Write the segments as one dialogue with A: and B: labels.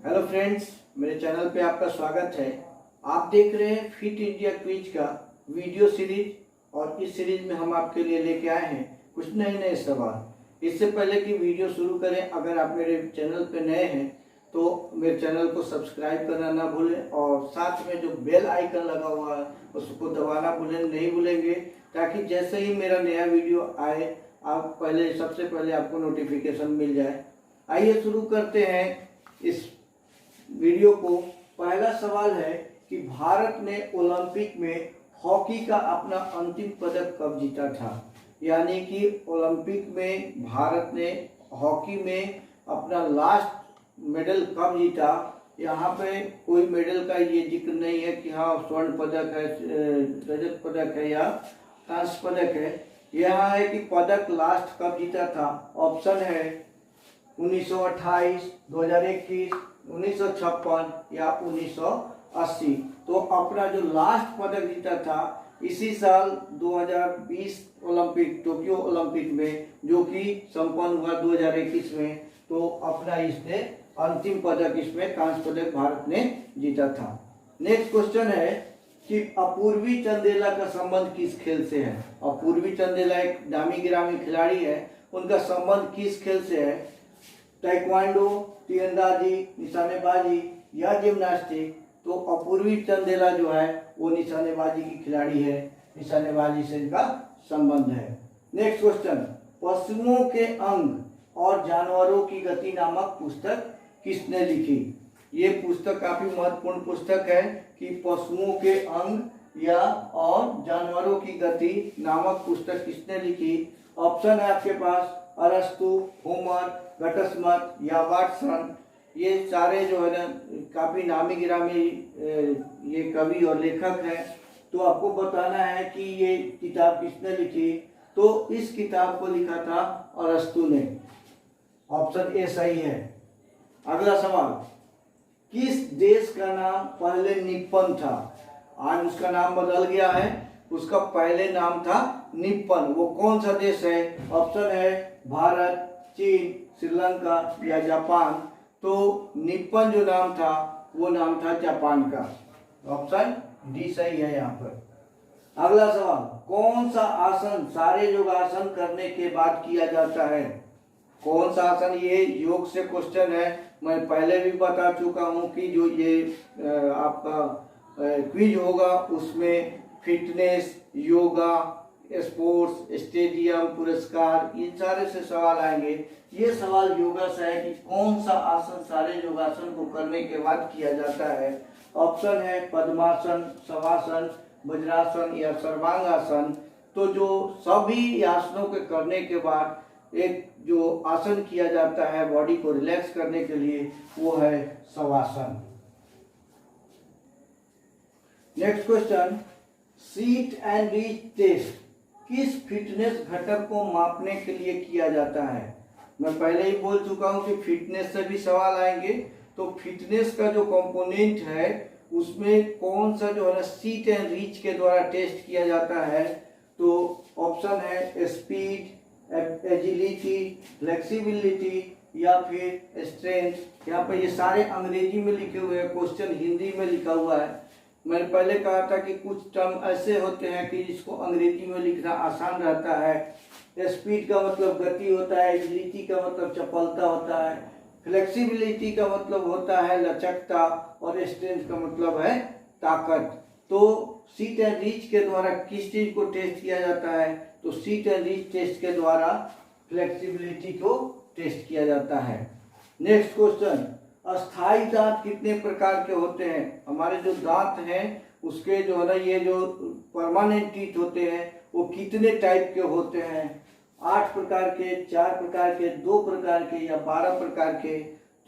A: Hello friends, मेरे channel पे आपका स्वागत है। आप देख रहे हैं फिट इंडिया क्विज का वीडियो सीरीज और इस सीरीज में हम आपके लिए लेके आए हैं कुछ नए नए सवाल। इससे पहले कि वीडियो शुरू करें, अगर आप मेरे चैनल पे नए हैं तो मेरे चैनल को सब्सक्राइब करना ना भूलें और साथ में जो बेल आइकन लगा हुआ है उसको दबाना नहीं भूलेंगे, ताकि जैसे ही मेरा नया वीडियो आए आप सबसे पहले आपको नोटिफिकेशन मिल जाए। आइए शुरू करते हैं इस वीडियो को। पहला सवाल है कि भारत ने ओलंपिक में हॉकी का अपना अंतिम पदक कब जीता था। यानी कि ओलंपिक में भारत ने हॉकी में अपना लास्ट मेडल कब जीता। यहाँ पे कोई मेडल का ये जिक्र नहीं है कि हाँ स्वर्ण पदक है, रजत पदक है या कांस्य पदक है। यहाँ है कि पदक लास्ट कब जीता था। ऑप्शन है 1928, 2021, 1956 या 1980। तो अपना जो लास्ट पदक जीता था इसी साल 2020 ओलंपिक, टोक्यो ओलंपिक में, जो कि संपन्न हुआ 2021 में। तो अपना इसने अंतिम पदक, इसमें कांस्य पदक भारत ने जीता था। नेक्स्ट क्वेश्चन है कि अपूर्वी चंदेला का संबंध किस खेल से है। अपूर्वी चंदेला एक नामी गिरामी खिलाड़ी है, उनका संबंध किस खेल से है। ताइक्वांडो, तीरंदाजी, निशानेबाजी या जिम्नास्टिक। तो अपूर्वी चंदेला जो है वो निशानेबाजी की खिलाड़ी है, निशानेबाजी से इनका संबंध है। नेक्स्ट क्वेश्चन, पशुओं के अंग और जानवरों की गति नामक पुस्तक किसने लिखी। ये पुस्तक काफी महत्वपूर्ण पुस्तक है कि पशुओं के अंग या और जानवरों की गति नामक पुस्तक किसने लिखी। ऑप्शन है आपके पास अरस्तु, होमर, घटस्मत या वाटसन। ये सारे जो है ना काफी नामी गिरामी ये कवि और लेखक हैं। तो आपको बताना है कि ये किताब किसने लिखी। तो इस किताब को लिखा था अरस्तु ने। ऑप्शन ए सही है। अगला सवाल, किस देश का नाम पहले निप्पन था। आज उसका नाम बदल गया है, उसका पहले नाम था निप्पन। वो कौन सा देश है। ऑप्शन है भारत, चीन, श्रीलंका या जापान। तो निप्पन जो नाम था वो नाम था जापान का। ऑप्शन डी सही है यहाँ पर। अगला सवाल, कौन सा आसन सारे योगासन करने के बाद किया जाता है। कौन सा आसन, ये योग से क्वेश्चन है। मैं पहले भी बता चुका हूँ कि जो ये आपका क्विज होगा उसमें फिटनेस, योगा, स्पोर्ट्स, स्टेडियम, पुरस्कार, इन सारे से सवाल आएंगे। ये सवाल योगा से है कि कौन सा आसन सारे योगासन को करने के बाद किया जाता है। ऑप्शन है पद्मासन, शवासन, वज्रासन या सर्वांगासन। तो जो सभी आसनों के करने के बाद एक जो आसन किया जाता है बॉडी को रिलैक्स करने के लिए, वो है shavasana. Next question, sit and reach test किस फिटनेस घटक को मापने के लिए किया जाता है। मैं पहले ही बोल चुका हूं कि फिटनेस से भी सवाल आएंगे। तो फिटनेस का जो कंपोनेंट है उसमें कौन सा जो है ना सीट एंड रीच के द्वारा टेस्ट किया जाता है। तो ऑप्शन है स्पीड, एजिलिटी, फ्लेक्सिबिलिटी या फिर स्ट्रेंथ। यहाँ पर ये सारे अंग्रेजी में लिखे हुए हैं, क्वेश्चन हिंदी में लिखा हुआ है। मैंने पहले कहा था कि कुछ टर्म ऐसे होते हैं कि जिसको अंग्रेजी में लिखना आसान रहता है। स्पीड का मतलब गति होता है, एजिलिटी का मतलब चपलता होता है, फ्लेक्सिबिलिटी का मतलब होता है लचकता और स्ट्रेंथ का मतलब है ताकत। तो सीट एंड रीच के द्वारा किस चीज को टेस्ट किया जाता है। तो सीट एंड रीच टेस्ट के द्वारा फ्लेक्सिबिलिटी को टेस्ट किया जाता है। नेक्स्ट क्वेश्चन, अस्थाई दांत कितने प्रकार के होते हैं। हमारे जो दांत हैं उसके जो है ना ये जो परमानेंट टीथ होते हैं वो कितने टाइप के होते हैं। 8 प्रकार के, 4 प्रकार के, 2 प्रकार के या 12 प्रकार के।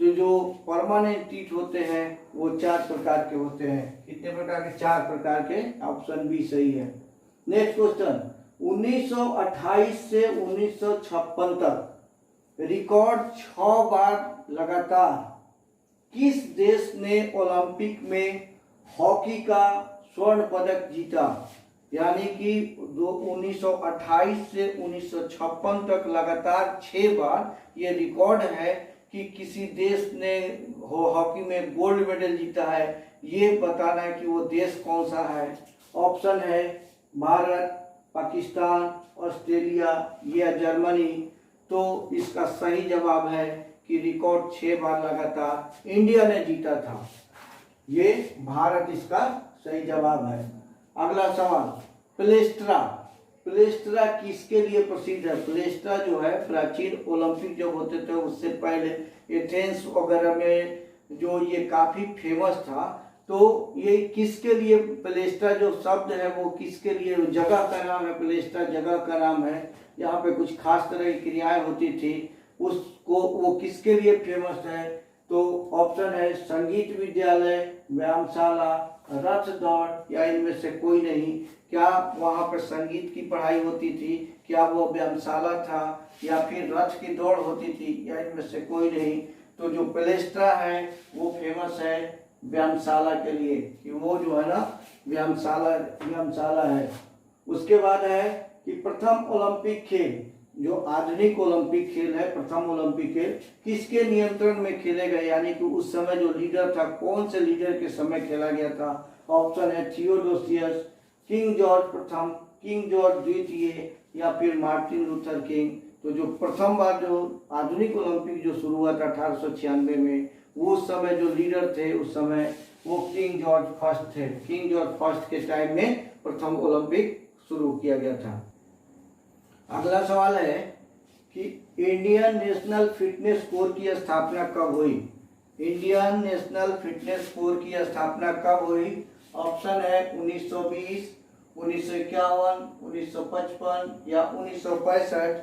A: तो जो परमानेंट टीथ होते हैं वो 4 प्रकार के होते हैं। कितने प्रकार के, 4 प्रकार के। ऑप्शन बी सही है। नेक्स्ट क्वेश्चन, 1928 से 1956 तक रिकॉर्ड 6 बार लगातार किस देश ने ओलंपिक में हॉकी का स्वर्ण पदक जीता। यानी कि 1928 से 1956 तक लगातार 6 बार ये रिकॉर्ड है कि किसी देश ने हॉकी में गोल्ड मेडल जीता है, ये बताना है कि वो देश कौन सा है। ऑप्शन है भारत, पाकिस्तान, ऑस्ट्रेलिया या जर्मनी। तो इसका सही जवाब है कि रिकॉर्ड 6 बार लगातार इंडिया ने जीता था। ये भारत इसका सही जवाब है। अगला सवाल, प्लेस्ट्रा। प्लेस्ट्रा किसके लिए प्रसिद्ध है? प्लेस्ट्रा जो है प्राचीन ओलंपिक जब होते थे उससे पहले एथेंस वगैरह में जो ये काफी फेमस था। तो ये किसके लिए प्लेस्ट्रा जो शब्द है वो किसके लिए, जगह का नाम है, प्लेस्ट्रा जगह का नाम है। यहाँ पे कुछ खास तरह की क्रियाएं होती थी, उसको वो किसके लिए फेमस है? तो ऑप्शन है संगीत विद्यालय, व्यायामशाला, रथ दौड़ या इनमें से कोई नहीं। क्या वहाँ पर संगीत की पढ़ाई होती थी, क्या वो व्यायामशाला था, या फिर रथ की दौड़ होती थी, या इनमें से कोई नहीं। तो जो प्लेस्ट्रा है वो फेमस है व्यायामशाला के लिए, कि वो जो है ना व्यायामशाला है। उसके बाद है कि प्रथम ओलंपिक खेल, जो आधुनिक ओलंपिक खेल है, प्रथम ओलंपिक खेल किसके नियंत्रण में खेले गए, यानी कि उस समय जो लीडर था, कौन से लीडर के समय खेला गया था? ऑप्शन है थियोडोसियस, किंग जॉर्ज प्रथम, किंग जॉर्ज द्वितीय, या फिर मार्टिन लूथर किंग। तो जो प्रथम बार जो आधुनिक ओलंपिक जो शुरू हुआ था 1896 में, वो उस समय जो लीडर थे उस समय वो किंग जॉर्ज फर्स्ट थे। किंग जॉर्ज फर्स्ट के टाइम में प्रथम ओलंपिक शुरू किया गया था। अगला सवाल है कि इंडियन नेशनल फिटनेस कोर की स्थापना कब हुई? इंडियन नेशनल फिटनेस कोर की स्थापना कब हुई? ऑप्शन है 1920, 1951, 1955 या 1965।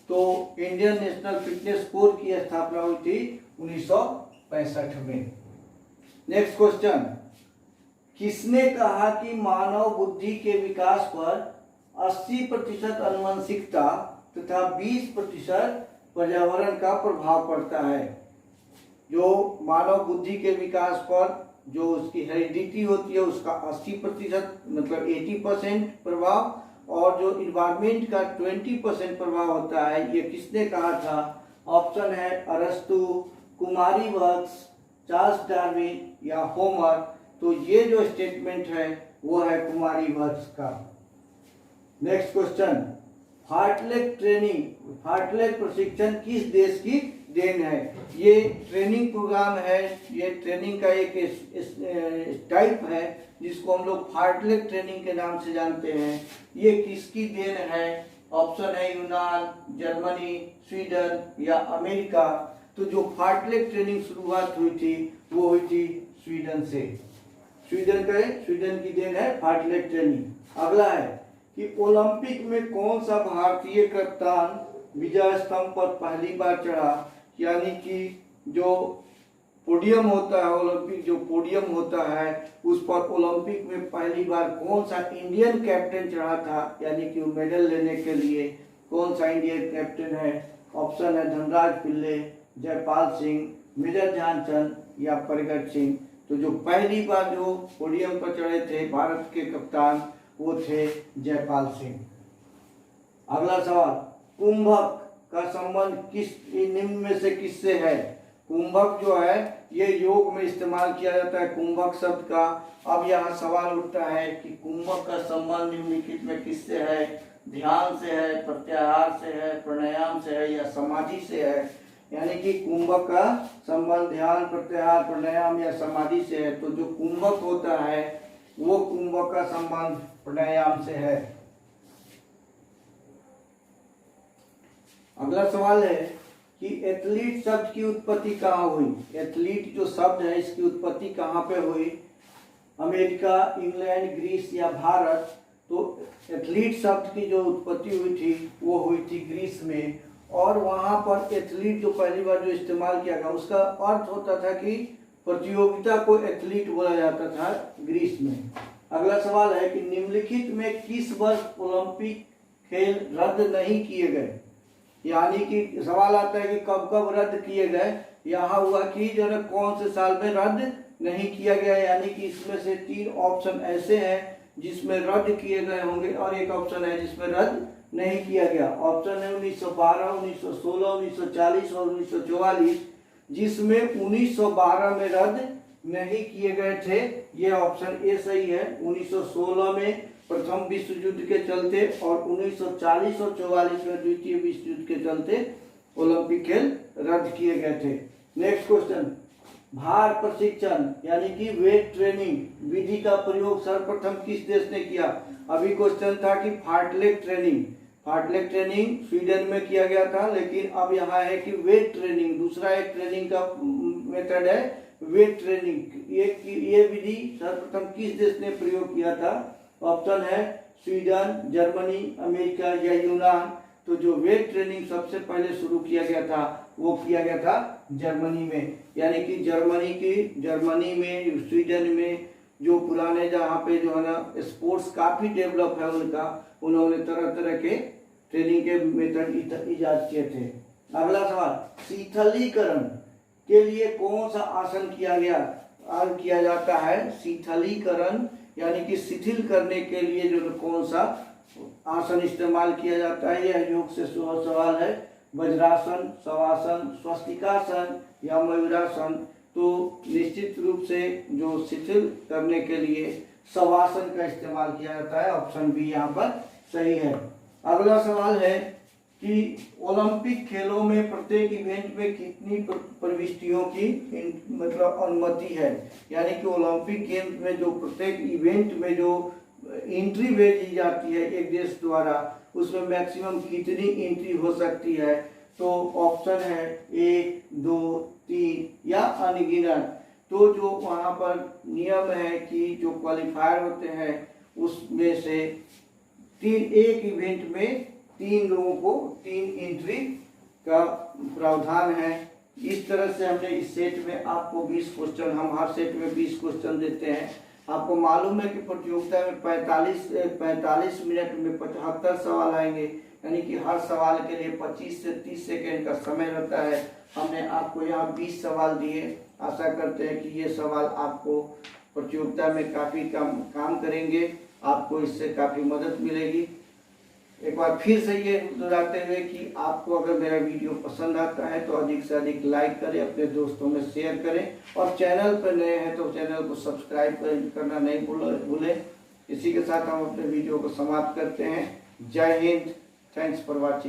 A: तो इंडियन नेशनल फिटनेस कोर की स्थापना हुई थी 1965 में। नेक्स्ट क्वेश्चन, किसने कहा कि मानव बुद्धि के विकास पर 80% आनुवंशिकता तथा 20% पर्यावरण का प्रभाव पड़ता है? जो मानव बुद्धि के विकास पर जो उसकी हेरिडिटी होती है उसका 80% मतलब 80% प्रभाव, और जो इन्वायरमेंट का 20% प्रभाव होता है, ये किसने कहा था? ऑप्शन है अरस्तु, कुमारी वर्क्स, चार्ल्स डार्विन या होमर। तो ये जो स्टेटमेंट है वो है कुमारी वर्क्स का। नेक्स्ट क्वेश्चन, फार्टलेग ट्रेनिंग, फार्टलेग प्रशिक्षण किस देश की देन है? ये ट्रेनिंग प्रोग्राम है, ये ट्रेनिंग का एक टाइप है जिसको हम लोग फार्टलेग ट्रेनिंग के नाम से जानते हैं। ये किसकी देन है? ऑप्शन है यूनान, जर्मनी, स्वीडन या अमेरिका। तो जो फार्टलेग ट्रेनिंग शुरुआत हुई थी वो हुई थी स्वीडन से। स्वीडन की देन है फार्टलेग ट्रेनिंग। अगला है कि ओलंपिक में कौन सा भारतीय कप्तान विजय स्तंभ पर पहली बार चढ़ा? यानी कि जो पोडियम होता है, ओलंपिक जो पोडियम होता है उस पर ओलंपिक में पहली बार कौन सा इंडियन कैप्टन चढ़ा था, यानी कि मेडल लेने के लिए कौन सा इंडियन कैप्टन है? ऑप्शन है धनराज पिल्ले, जयपाल सिंह, मेजर ध्यानचंद या प्रगट सिंह। तो जो पहली बार जो पोडियम पर चढ़े थे भारत के कप्तान वो थे जयपाल सिंह। अगला सवाल, कुंभक का संबंध किस निम्न में से किससे है? कुंभक जो है ये योग में इस्तेमाल किया जाता है कुंभक शब्द का। अब यहाँ सवाल उठता है कि कुंभक का संबंध निम्नलिखित में किससे है? ध्यान से है, प्रत्याहार से है, प्राणायाम से है या समाधि से है? यानी कि कुंभक का संबंध ध्यान, प्रत्याहार, प्राणायाम या समाधि से है। तो जो कुंभक होता है वो कुंभक का संबंध प्राणायाम से है। अगला सवाल है कि एथलीट शब्द की उत्पत्ति कहाँ हुई? एथलीट जो शब्द है इसकी उत्पत्ति कहाँ पे हुई? अमेरिका, इंग्लैंड, ग्रीस या भारत? तो एथलीट शब्द की जो उत्पत्ति हुई थी वो हुई थी ग्रीस में, और वहां पर एथलीट जो पहली बार जो इस्तेमाल किया गया उसका अर्थ होता था कि प्रतियोगिता को एथलीट बोला जाता था ग्रीस में। अगला सवाल है कि निम्नलिखित में किस वर्ष ओलंपिक खेल रद्द नहीं किए गए? यानी कि सवाल आता है कि कब कब रद्द किए गए। यहाँ हुआ कि जो है कौन से साल में रद्द नहीं किया गया, यानी कि इसमें से 3 ऑप्शन ऐसे हैं जिसमें रद्द किए गए होंगे और एक ऑप्शन है जिसमें रद्द नहीं किया गया। ऑप्शन है 1912, 1916, 1940 और 1944। जिसमें 1912 में रद्द नहीं किए गए थे। यह ऑप्शन ए सही है। 1916 में प्रथम विश्व युद्ध के चलते और 1940 और 44 में द्वितीय विश्व युद्ध के चलते ओलंपिक खेल रद्द किए गए थे। नेक्स्ट क्वेश्चन, भार प्रशिक्षण यानी कि वेट ट्रेनिंग विधि का प्रयोग सर्वप्रथम किस देश ने किया? अभी क्वेश्चन था कि फार्टलेग ट्रेनिंग स्वीडन में किया गया था, लेकिन अब यहाँ है कि वेट ट्रेनिंग, दूसरा एक ट्रेनिंग का मेथड है वेट ट्रेनिंग। ये विधि सर्वप्रथम किस देश ने प्रयोग किया था? ऑप्शन है स्वीडन, जर्मनी, अमेरिका या यूनान। तो जो वेट ट्रेनिंग सबसे पहले शुरू किया गया था वो किया गया था जर्मनी में। यानी कि जर्मनी में, स्वीडन में जो पुराने जहाँ पे जो है ना स्पोर्ट्स काफी डेवलप है उनका, उन्होंने तरह तरह के ट्रेनिंग के मेथड इजाद किए थे। अगला सवाल, शीतलीकरण के लिए कौन सा आसन किया जाता है? शीतलीकरण यानी कि शिथिल करने के लिए जो कौन सा आसन इस्तेमाल किया जाता है? यह योग से सवाल है। वज्रासन, शवासन, स्वस्तिकासन या मयूरासन। तो निश्चित रूप से जो शिथिल करने के लिए शवासन का इस्तेमाल किया जाता है। ऑप्शन बी यहाँ पर सही है। अगला सवाल है कि ओलंपिक खेलों में प्रत्येक इवेंट में कितनी प्रविष्टियों की मतलब अनुमति है? यानी कि ओलंपिक गेम्स में जो प्रत्येक इवेंट में जो एंट्री भेजी जाती है एक देश द्वारा, उसमें मैक्सिमम कितनी एंट्री हो सकती है? तो ऑप्शन है 1, 2, 3 या अनगिनत। तो जो वहाँ पर नियम है कि जो क्वालिफायर होते हैं उसमें से एक इवेंट में 3 लोगों को 3 एंट्री का प्रावधान है। इस तरह से हमने इस सेट में आपको 20 क्वेश्चन, हम हर सेट में 20 क्वेश्चन देते हैं। आपको मालूम है कि प्रतियोगिता में 45 मिनट में 75 सवाल आएंगे, यानी कि हर सवाल के लिए 25 से 30 सेकेंड का समय रहता है। हमने आपको यहाँ 20 सवाल दिए। आशा करते हैं कि ये सवाल आपको प्रतियोगिता में काफ़ी काम करेंगे, आपको इससे काफ़ी मदद मिलेगी। एक बार फिर से ये दोहराते हुए कि आपको अगर मेरा वीडियो पसंद आता है तो अधिक से अधिक लाइक करें, अपने दोस्तों में शेयर करें, और चैनल पर नए हैं तो चैनल को सब्सक्राइब करना नहीं भूलें। इसी के साथ हम अपने वीडियो को समाप्त करते हैं। जय हिंद, थैंक्स फॉर वॉचिंग।